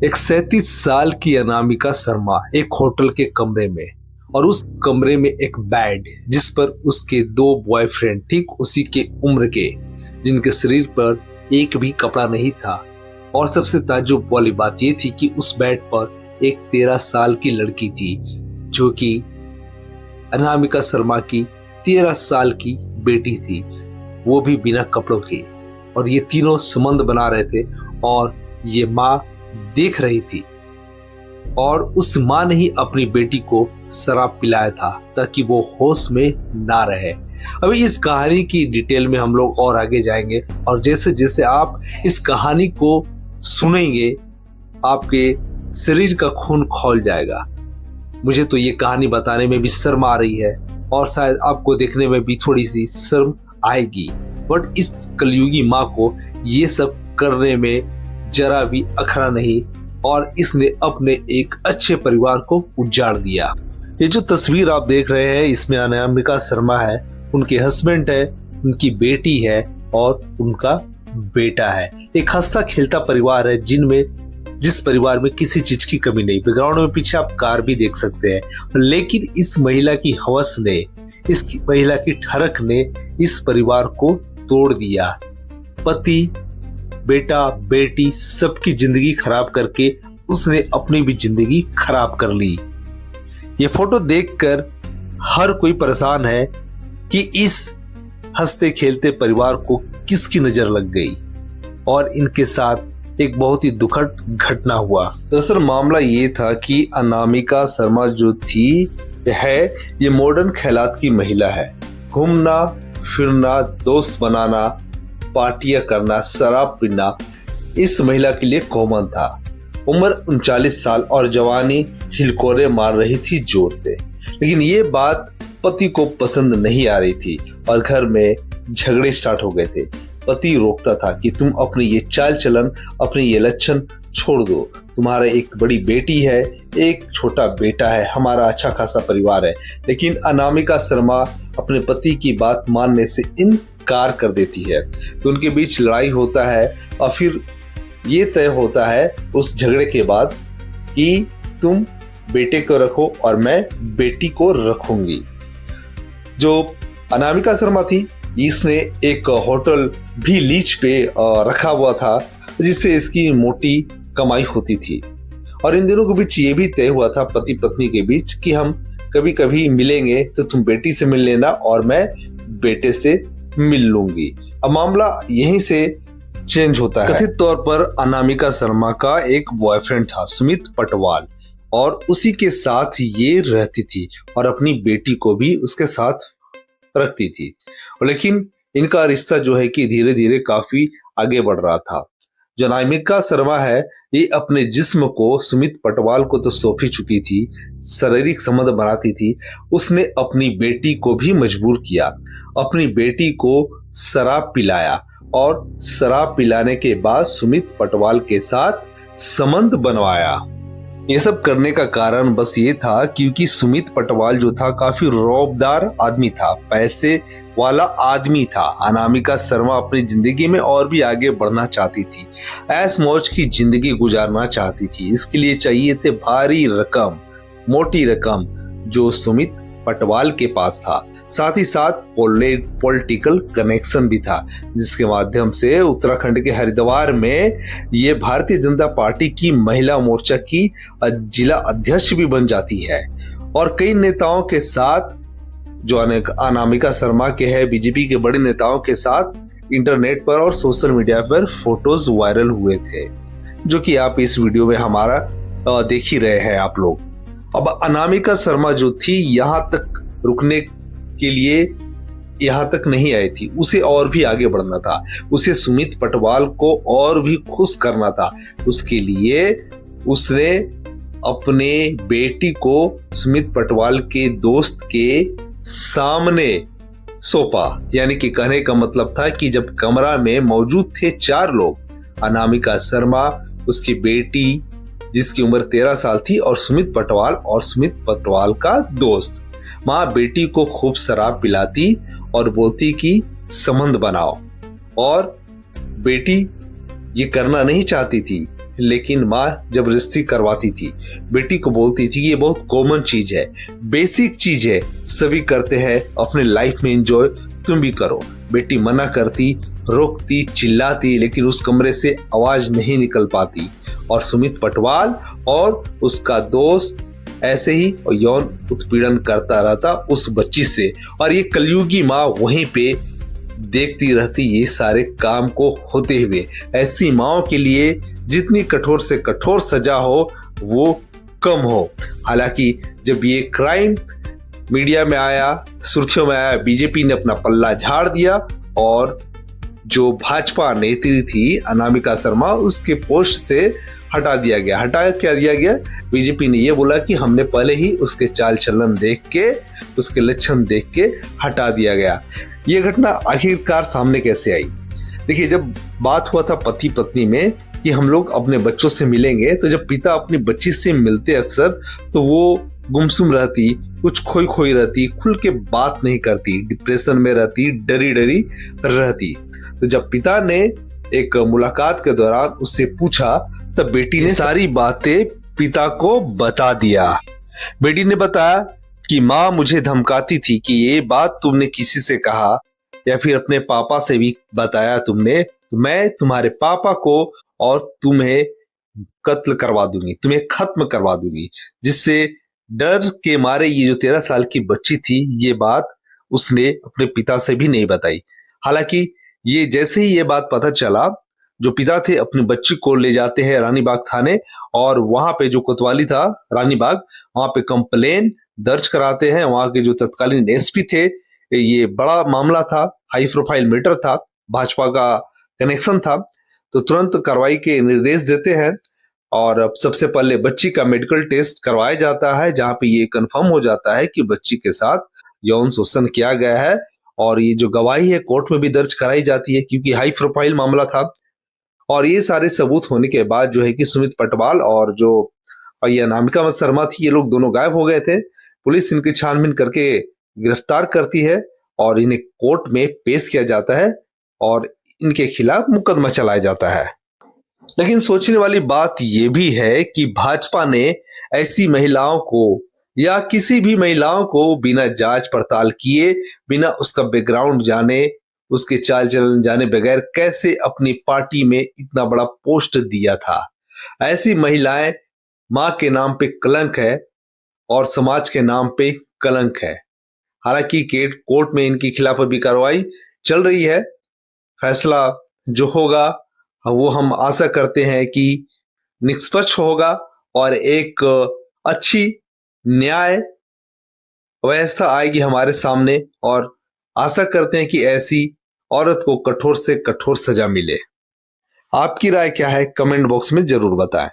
एक 37 साल की अनामिका शर्मा एक होटल के कमरे में, और उस कमरे में एक बेड जिस पर उसके 2 बॉयफ्रेंड ठीक उसी के उम्र के, जिनके शरीर पर एक भी कपड़ा नहीं था। और सबसे ताज्जुब वाली बात यह थी कि उस बेड पर एक 13 साल की लड़की थी जो कि अनामिका शर्मा की 13 साल की बेटी थी, वो भी बिना कपड़ों के। और ये तीनों संबंध बना रहे थे और ये माँ देख रही थी, और उस माँ ने ही अपनी बेटी को शराब पिलाया था ताकि वो होश में ना रहे। अभी इस कहानी की डिटेल में हम लोग और आगे जाएंगे, और जैसे जैसे आप इस कहानी को सुनेंगे आपके शरीर का खून खौल जाएगा। मुझे तो ये कहानी बताने में भी शर्म आ रही है और शायद आपको देखने में भी थोड़ी सी शर्म आएगी, बट इस कलयुगी माँ को ये सब करने में जरा भी अखरा नहीं, और इसने अपने एक अच्छे परिवार को उजाड़ दिया। ये जो तस्वीर आप देख रहे हैं इसमें अनामिका शर्मा है, उनके हस्बैंड है, उनकी बेटी है और उनका बेटा है। एक हंसता खेलता परिवार है जिस परिवार में किसी चीज की कमी नहीं। बैकग्राउंड में पीछे आप कार भी देख सकते हैं, लेकिन इस महिला की हवस ने, इस महिला की ठरक ने इस परिवार को तोड़ दिया। पति, बेटा, बेटी सबकी जिंदगी खराब करके उसने अपनी भी जिंदगी खराब कर ली। ये फोटो देखकर हर कोई परेशान है कि इस हंसते खेलते परिवार को किसकी नजर लग गई, और इनके साथ एक बहुत ही दुखद घटना हुआ। दरअसल मामला ये था कि अनामिका शर्मा जो थी ये मॉडर्न ख्यालात की महिला है। घूमना फिरना, दोस्त बनाना, पार्टियां करना, शराब पीना इस महिला के लिए कॉमन था। उम्र 39 साल और जवानी हिलकोरे मार रही थी जोर से, लेकिन ये बात पति को पसंद नहीं आ रही थी और घर में झगड़े स्टार्ट हो गए थे। पति रोकता था कि तुम अपनी ये चाल चलन, अपनी ये लक्षण छोड़ दो। तुम्हारा एक बड़ी बेटी है, एक छोटा बेटा है, हमारा अच्छा खासा परिवार है। लेकिन अनामिका शर्मा अपने पति की बात मानने से इनकार कर देती है। तो उनके बीच लड़ाई होता है और फिर ये तय होता है उस झगड़े के बाद कि तुम बेटे को रखो और मैं बेटी को रखूंगी। जो अनामिका शर्मा थी इसने एक होटल भी लीज पे रखा हुआ था जिससे इसकी मोटी कमाई होती थी, और इन दोनों के बीच ये भी तय हुआ था पति पत्नी के बीच कि हम कभी कभी मिलेंगे तो तुम बेटी से मिल लेना और मैं बेटे से मिल लूंगी। अब मामला यहीं से चेंज होता है। कथित तौर पर अनामिका शर्मा का एक बॉयफ्रेंड था सुमित पटवाल, और उसी के साथ ये रहती थी और अपनी बेटी को भी उसके साथ रखती थी। लेकिन इनका रिश्ता जो है कि धीरे धीरे काफी आगे बढ़ रहा था। जो अनामिका शर्मा है ये अपने जिस्म को सुमित पटवाल को तो सौंप ही चुकी थी, शारीरिक संबंध बनाती थी। उसने अपनी बेटी को भी मजबूर किया, अपनी बेटी को शराब पिलाया, और शराब पिलाने के बाद सुमित पटवाल के साथ संबंध बनवाया। ये सब करने का कारण बस ये था क्योंकि सुमित पटवाल जो था काफी रौबदार आदमी था, पैसे वाला आदमी था। अनामिका शर्मा अपनी जिंदगी में और भी आगे बढ़ना चाहती थी, ऐश मौज की जिंदगी गुजारना चाहती थी। इसके लिए चाहिए थे भारी रकम, मोटी रकम, जो सुमित पटवाल के पास था। साथ ही साथ पॉलिटिकल कनेक्शन भी था, जिसके माध्यम से उत्तराखंड के हरिद्वार में ये भारतीय जनता पार्टी की महिला मोर्चा की जिला अध्यक्ष भी बन जाती है। और कई नेताओं के साथ, जो अनामिका शर्मा के है, बीजेपी के बड़े नेताओं के साथ इंटरनेट पर और सोशल मीडिया पर फोटोज वायरल हुए थे, जो कि आप इस वीडियो में हमारा देख ही रहे हैं आप लोग। अब अनामिका शर्मा जो थी यहाँ तक रुकने के लिए यहाँ तक नहीं आई थी, उसे और भी आगे बढ़ना था, उसे सुमित पटवाल को और भी खुश करना था। उसके लिए उसने अपने बेटी को सुमित पटवाल के दोस्त के सामने सौंपा। यानी कि कहने का मतलब था कि जब कमरा में मौजूद थे 4 लोग, अनामिका शर्मा, उसकी बेटी जिसकी उम्र 13 साल थी, और सुमित पटवाल और सुमित पटवाल का दोस्त, माँ बेटी को खूब शराब पिलाती और बोलती कि संबंध बनाओ। और बेटी ये करना नहीं चाहती थी, लेकिन माँ जबरदस्ती करवाती थी। बेटी को बोलती थी कि ये बहुत कॉमन चीज है, बेसिक चीज है, सभी करते हैं, अपने लाइफ में एंजॉय तुम भी करो। बेटी मना करती, रोकती, चिल्लाती, लेकिन उस कमरे से आवाज नहीं निकल पाती और सुमित पटवाल और उसका दोस्त ऐसे ही यौन उत्पीड़न करता रहता उस बच्ची से। और ये कलयुगी माँ वहीं पे देखती रहती ये सारे काम को होते हुए। ऐसी माओ के लिए जितनी कठोर से कठोर सजा हो वो कम हो। हालांकि जब ये क्राइम मीडिया में आया, सुर्खियों में आया, बीजेपी ने अपना पल्ला झाड़ दिया और जो भाजपा नेत्री थी अनामिका शर्मा, उसके पोस्ट से हटा दिया गया। हटा क्या दिया गया? बीजेपी ने ये बोला कि हमने पहले ही उसके चाल चलन देख के, उसके लक्षण देख के हटा दिया गया। ये घटना आखिरकार सामने कैसे आई? देखिए, जब बात हुआ था पति पत्नी में कि हम लोग अपने बच्चों से मिलेंगे, तो जब पिता अपनी बच्ची से मिलते अक्सर तो वो गुमसुम रहती, कुछ खोई खोई रहती, खुल के बात नहीं करती, डिप्रेशन में रहती, डरी डरी रहती। तो जब पिता ने एक मुलाकात के दौरान उससे पूछा तब बेटी ने सारी बातें पिता को बता दिया। बेटी ने बताया कि माँ मुझे धमकाती थी कि ये बात तुमने किसी से कहा या फिर अपने पापा से भी बताया तुमने, तो मैं तुम्हारे पापा को और तुम्हें कत्ल करवा दूंगी, तुम्हें खत्म करवा दूंगी। जिससे डर के मारे ये जो 13 साल की बच्ची थी, ये बात उसने अपने पिता से भी नहीं बताई। हालांकि ये जैसे ही ये बात पता चला, जो पिता थे अपनी बच्ची को ले जाते हैं रानीबाग थाने और वहां पे जो कोतवाली था रानीबाग, वहां पे कंप्लेन दर्ज कराते हैं। वहां के जो तत्कालीन एसपी थे, ये बड़ा मामला था, हाई प्रोफाइल मैटर था, भाजपा का कनेक्शन था, तो तुरंत कार्रवाई के निर्देश देते हैं और सबसे पहले बच्ची का मेडिकल टेस्ट करवाया जाता है, जहां पे ये कंफर्म हो जाता है कि बच्ची के साथ यौन शोषण किया गया है। और ये जो गवाही है कोर्ट में भी दर्ज कराई जाती है, क्योंकि हाई प्रोफाइल मामला था। और ये सारे सबूत होने के बाद जो है कि सुमित पटवाल और जो ये अनामिका शर्मा थी, ये लोग दोनों गायब हो गए थे। पुलिस इनकी छानबीन करके गिरफ्तार करती है और इन्हें कोर्ट में पेश किया जाता है और इनके खिलाफ मुकदमा चलाया जाता है। लेकिन सोचने वाली बात यह भी है कि भाजपा ने ऐसी महिलाओं को या किसी भी महिलाओं को बिना जांच पड़ताल किए, बिना उसका बैकग्राउंड जाने, उसके चाल चलन जाने बगैर कैसे अपनी पार्टी में इतना बड़ा पोस्ट दिया था। ऐसी महिलाएं मां के नाम पे कलंक है और समाज के नाम पे कलंक है। हालांकि कोर्ट में इनके खिलाफ अभी कार्रवाई चल रही है। फैसला जो होगा वो हम आशा करते हैं कि निष्पक्ष होगा और एक अच्छी न्याय व्यवस्था आएगी हमारे सामने, और आशा करते हैं कि ऐसी औरत को कठोर से कठोर सजा मिले। आपकी राय क्या है? कमेंट बॉक्स में जरूर बताएं।